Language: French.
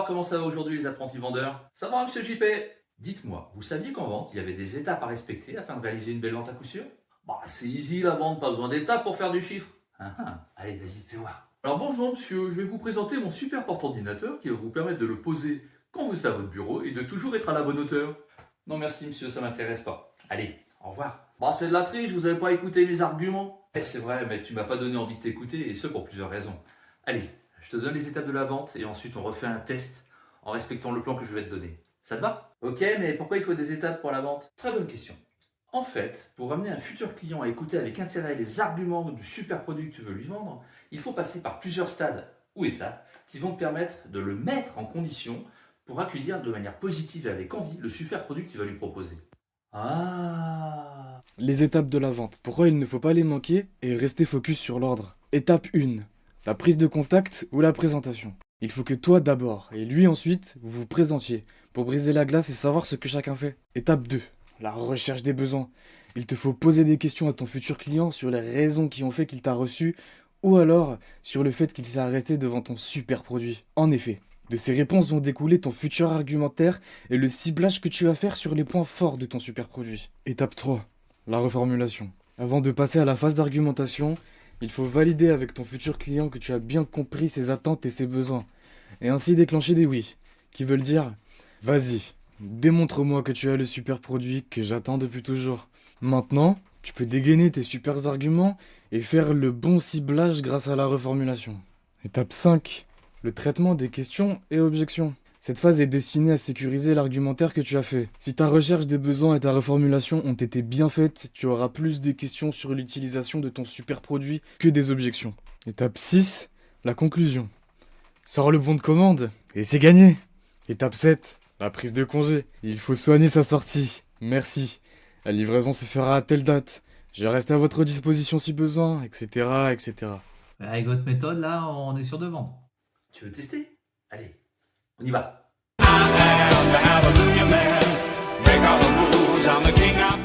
Alors, comment ça va aujourd'hui les apprentis vendeurs? Ça va, monsieur JP? Dites-moi, vous saviez qu'en vente, il y avait des étapes à respecter afin de réaliser une belle vente à coup sûr? Bah, c'est easy la vente, pas besoin d'étapes pour faire du chiffre. Allez, vas-y, fais voir. Alors bonjour monsieur, je vais vous présenter mon super porte-ordinateur qui va vous permettre de le poser quand vous êtes à votre bureau et de toujours être à la bonne hauteur. Non merci monsieur, ça m'intéresse pas. Allez, au revoir. Bah c'est de la triche, vous avez pas écouté mes arguments. Eh c'est vrai, mais tu m'as pas donné envie de t'écouter et ce pour plusieurs raisons. Allez, je te donne les étapes de la vente et ensuite on refait un test en respectant le plan que je vais te donner. Ça te va? Ok, mais pourquoi il faut des étapes pour la vente? Très bonne question. En fait, pour amener un futur client à écouter avec intérêt les arguments du super produit que tu veux lui vendre, il faut passer par plusieurs stades ou étapes qui vont te permettre de le mettre en condition pour accueillir de manière positive et avec envie le super produit que tu vas lui proposer. Ah. Les étapes de la vente. Pourquoi il ne faut pas les manquer et rester focus sur l'ordre. Étape 1. La prise de contact ou la présentation. Il faut que toi d'abord et lui ensuite vous vous présentiez pour briser la glace et savoir ce que chacun fait. Étape 2. La recherche des besoins. Il te faut poser des questions à ton futur client sur les raisons qui ont fait qu'il t'a reçu ou alors sur le fait qu'il s'est arrêté devant ton super produit. En effet, de ces réponses vont découler ton futur argumentaire et le ciblage que tu vas faire sur les points forts de ton super produit. Étape 3. La reformulation. Avant de passer à la phase d'argumentation, il faut valider avec ton futur client que tu as bien compris ses attentes et ses besoins, et ainsi déclencher des oui, qui veulent dire « Vas-y, démontre-moi que tu as le super produit que j'attends depuis toujours. Maintenant, tu peux dégainer tes super arguments et faire le bon ciblage grâce à la reformulation. » Étape 5. Le traitement des questions et objections. Cette phase est destinée à sécuriser l'argumentaire que tu as fait. Si ta recherche des besoins et ta reformulation ont été bien faites, tu auras plus de questions sur l'utilisation de ton super produit que des objections. Étape 6. La conclusion. Sors le bon de commande et c'est gagné. Étape 7. La prise de congé. Il faut soigner sa sortie. Merci. La livraison se fera à telle date. Je reste à votre disposition si besoin, etc., etc. Avec votre méthode, là, on est sûr de vendre. Tu veux tester? Allez, on y va. I am the Hallelujah Man. Break all the rules, I'm the king.